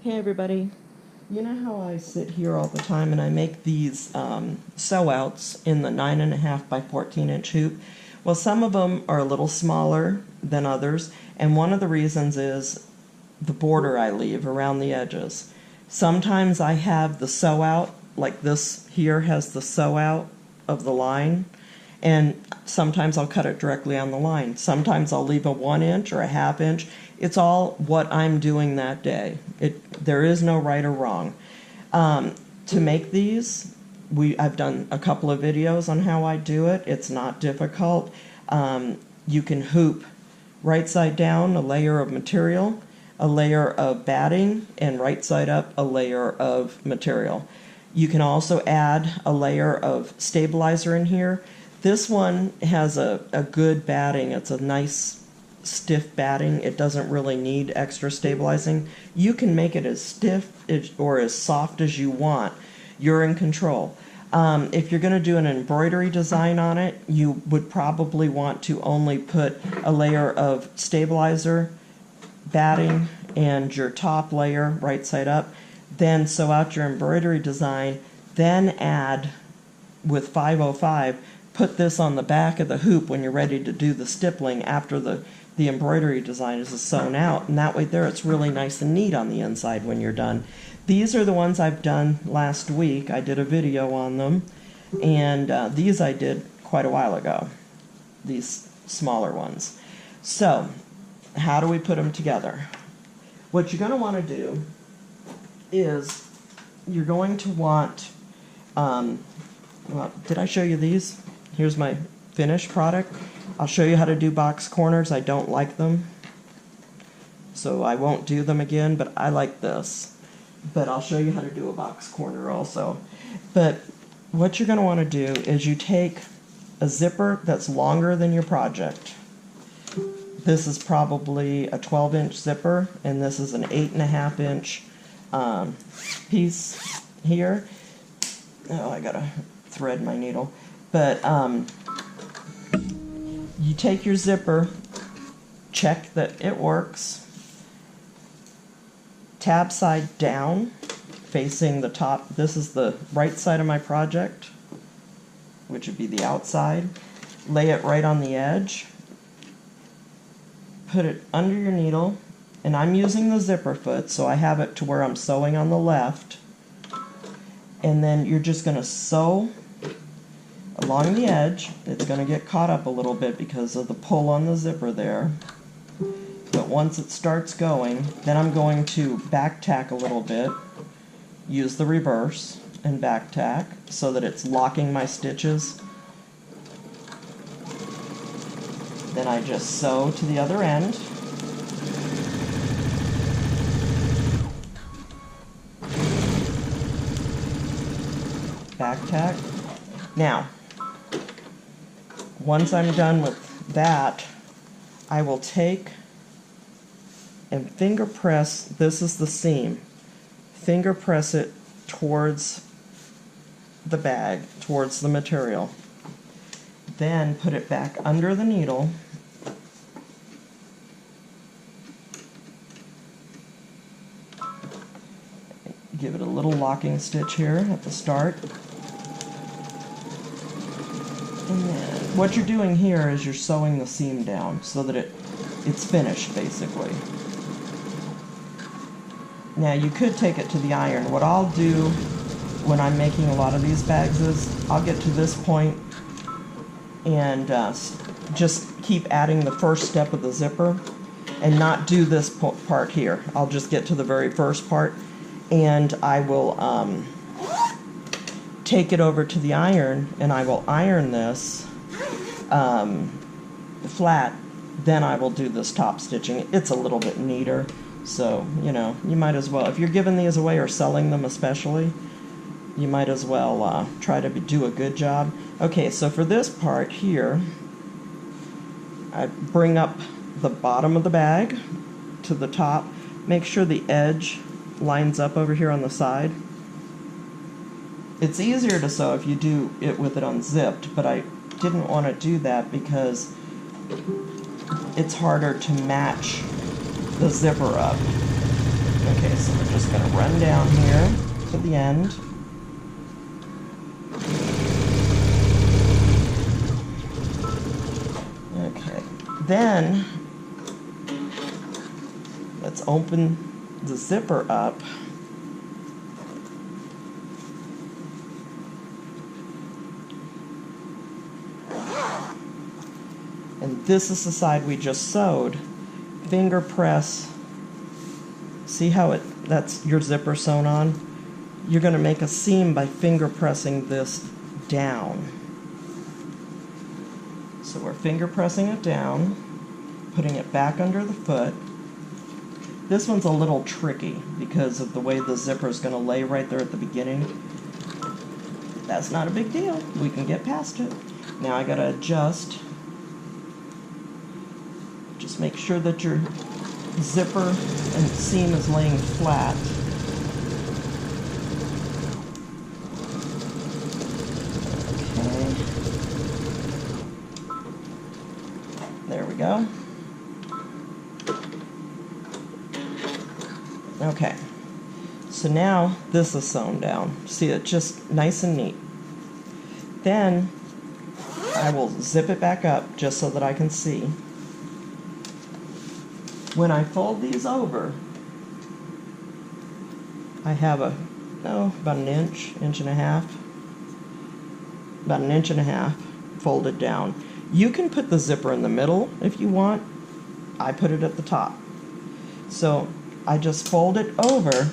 Hey everybody, you know how I sit here all the time and I make these sew outs in the 9.5 by 14 inch hoop? Well, some of them are a little smaller than others, and one of the reasons is the border I leave around the edges. Sometimes I have the sew out, like this here has the sew out of the line, and sometimes I'll cut it directly on the line. Sometimes I'll leave a 1 inch or a ½ inch. It's all what I'm doing that day. There is no right or wrong. To make these, I've done a couple of videos on how I do it. It's not difficult. You can hoop right side down a layer of material, a layer of batting, and right side up a layer of material. You can also add a layer of stabilizer in here. This one has a good batting. It's a nice stiff batting. It doesn't really need extra stabilizing. You can make it as stiff or as soft as you want. You're in control. If you're going to do an embroidery design on it, you would probably want to only put a layer of stabilizer, batting, and your top layer right side up. Then sew out your embroidery design. Then add with 505. Put this on the back of the hoop when you're ready to do the stippling after the embroidery design is sewn out, and that way there it's really nice and neat on the inside when you're done. These are the ones I've done last week. I did a video on them, and these I did quite a while ago, these smaller ones. So how do we put them together? What you're going to want to do is you're going to want, well, did I show you these? Here's my finished product. I'll show you how to do box corners. I don't like them, so I won't do them again, but I like this. But I'll show you how to do a box corner also. But what you're going to want to do is you take a zipper that's longer than your project. This is probably a 12-inch zipper, and this is an 8.5 inch piece here. Oh, I gotta thread my needle. But you take your zipper, check that it works, tab side down, facing the top. This is the right side of my project, which would be the outside. Lay it right on the edge, put it under your needle, and I'm using the zipper foot, so I have it to where I'm sewing on the left. And then you're just going to sew along the edge. It's going to get caught up a little bit because of the pull on the zipper there. But once it starts going, then I'm going to back tack a little bit, use the reverse and back tack so that it's locking my stitches. Then I just sew to the other end. Back tack. Now, once I'm done with that, I will take and finger press, this is the seam, finger press it towards the bag, towards the material. Then put it back under the needle. Give it a little locking stitch here at the start. And then what you're doing here is you're sewing the seam down so that it's finished, basically. Now you could take it to the iron. What I'll do when I'm making a lot of these bags is I'll get to this point and just keep adding the first step of the zipper and not do this part here. I'll just get to the very first part, and I will take it over to the iron, and I will iron this flat. Then I will do this top stitching. It's a little bit neater, so you know, you might as well, if you're giving these away or selling them especially, you might as well try to do a good job. Okay, so for this part here, I bring up the bottom of the bag to the top. Make sure the edge lines up over here on the side. It's easier to sew if you do it with it unzipped, but I didn't want to do that because it's harder to match the zipper up. Okay, so we're just going to run down here to the end. Okay, then let's open the zipper up. And this is the side we just sewed. Finger press. See how that's your zipper sewn on? You're going to make a seam by finger pressing this down. So we're finger pressing it down, putting it back under the foot. This one's a little tricky because of the way the zipper is going to lay right there at the beginning. That's not a big deal. We can get past it. Now I got to adjust. Just make sure that your zipper and seam is laying flat. Okay. There we go. Okay. So now this is sewn down. See, it's just nice and neat. Then I will zip it back up just so that I can see. When I fold these over, I have about an inch and a half, about an inch and a half folded down. You can put the zipper in the middle if you want. I put it at the top. So I just fold it over,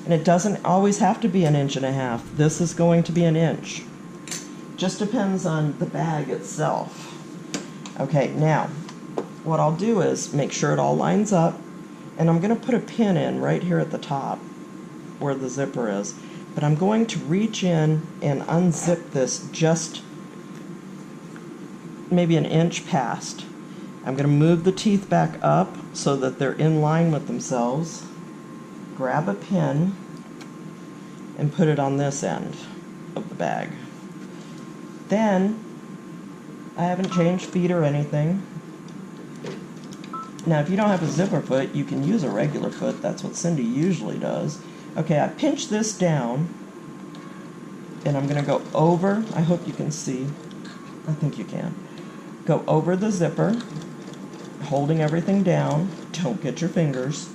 and it doesn't always have to be an inch and a half. This is going to be an inch. Just depends on the bag itself. Okay, now what I'll do is make sure it all lines up, and I'm going to put a pin in right here at the top where the zipper is, but I'm going to reach in and unzip this just maybe an inch past. I'm going to move the teeth back up so that they're in line with themselves, grab a pin and put it on this end of the bag. Then I haven't changed feet or anything. Now, if you don't have a zipper foot, you can use a regular foot. That's what Cindy usually does. Okay, I pinch this down, and I'm going to go over. I hope you can see. I think you can. Go over the zipper, holding everything down. Don't get your fingers.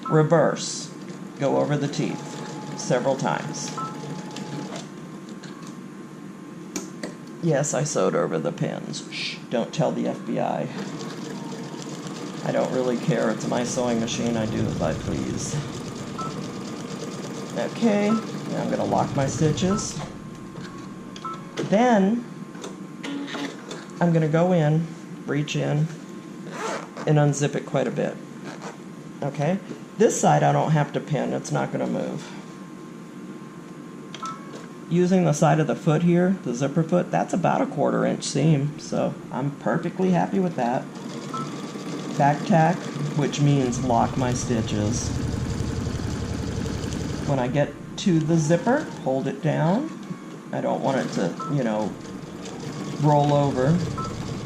Reverse. Go over the teeth several times. Yes, I sewed over the pins. Shh, don't tell the FBI. I don't really care. It's my sewing machine. I do as I please. Okay, now I'm going to lock my stitches. Then I'm going to go in, reach in, and unzip it quite a bit. Okay, this side I don't have to pin. It's not going to move. Using the side of the foot here, the zipper foot, that's about a 1/4 inch seam, so I'm perfectly happy with that. Back tack, which means lock my stitches. When I get to the zipper, hold it down. I don't want it to, roll over.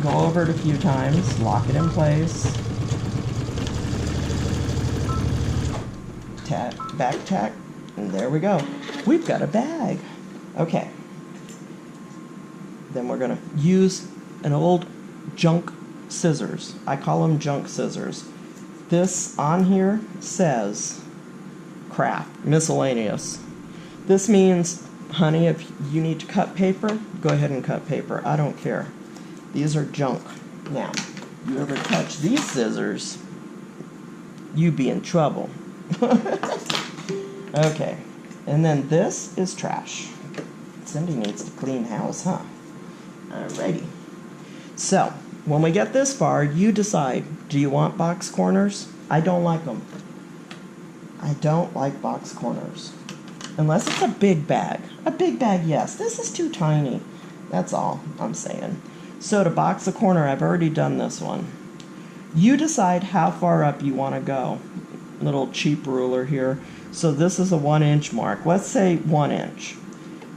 Go over it a few times, lock it in place. Tack, back tack, and there we go. We've got a bag. Okay. Then we're going to use an old junk scissors. I call them junk scissors. This on here says craft, miscellaneous. This means, honey, if you need to cut paper, go ahead and cut paper. I don't care. These are junk. Now, you ever touch these scissors, you be in trouble. Okay. And then this is trash. Cindy needs to clean house, huh? Alrighty. So, when we get this far, you decide, do you want box corners? I don't like them. I don't like box corners. Unless it's a big bag. A big bag, yes. This is too tiny. That's all I'm saying. So to box a corner, I've already done this one. You decide how far up you want to go. Little cheap ruler here. So this is a 1 inch mark. Let's say 1 inch.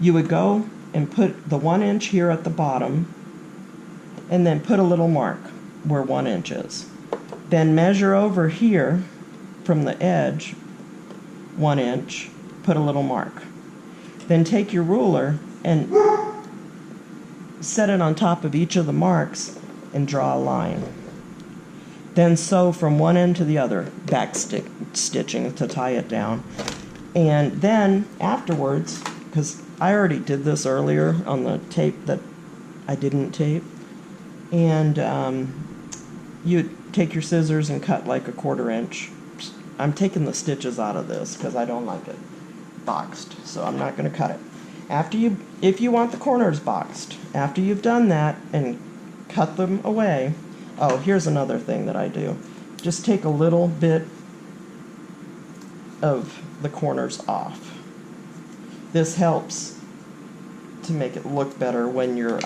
You would go and put the 1 inch here at the bottom, and then put a little mark where 1 inch is. Then measure over here from the edge 1 inch, put a little mark. Then take your ruler and set it on top of each of the marks and draw a line. Then sew from one end to the other, back stitching to tie it down. And then afterwards, because I already did this earlier on the tape that I didn't tape, and you take your scissors and cut like a 1/4 inch. I'm taking the stitches out of this because I don't like it boxed, so I'm not going to cut it. If you want the corners boxed, after you've done that and cut them away, oh, here's another thing that I do. Just take a little bit of the corners off. This helps to make it look better when you're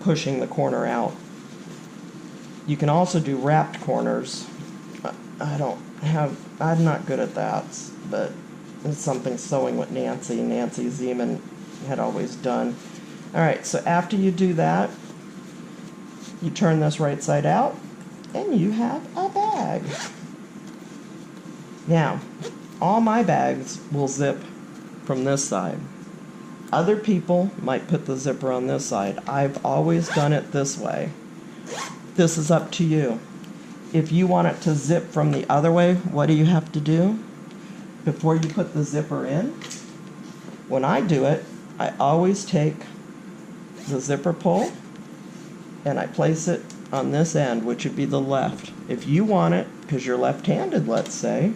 pushing the corner out. You can also do wrapped corners. I'm not good at that, but it's something sewing with Nancy Zeman had always done. Alright, so after you do that, you turn this right side out, and you have a bag. Now, all my bags will zip from this side. Other people might put the zipper on this side. I've always done it this way. This is up to you. If you want it to zip from the other way, what do you have to do? Before you put the zipper in, when I do it, I always take the zipper pull and I place it on this end, which would be the left. If you want it, because you're left-handed, let's say,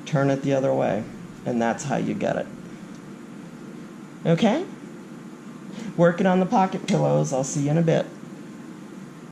turn it the other way, and that's how you get it. Okay? Working on the pocket pillows. I'll see you in a bit.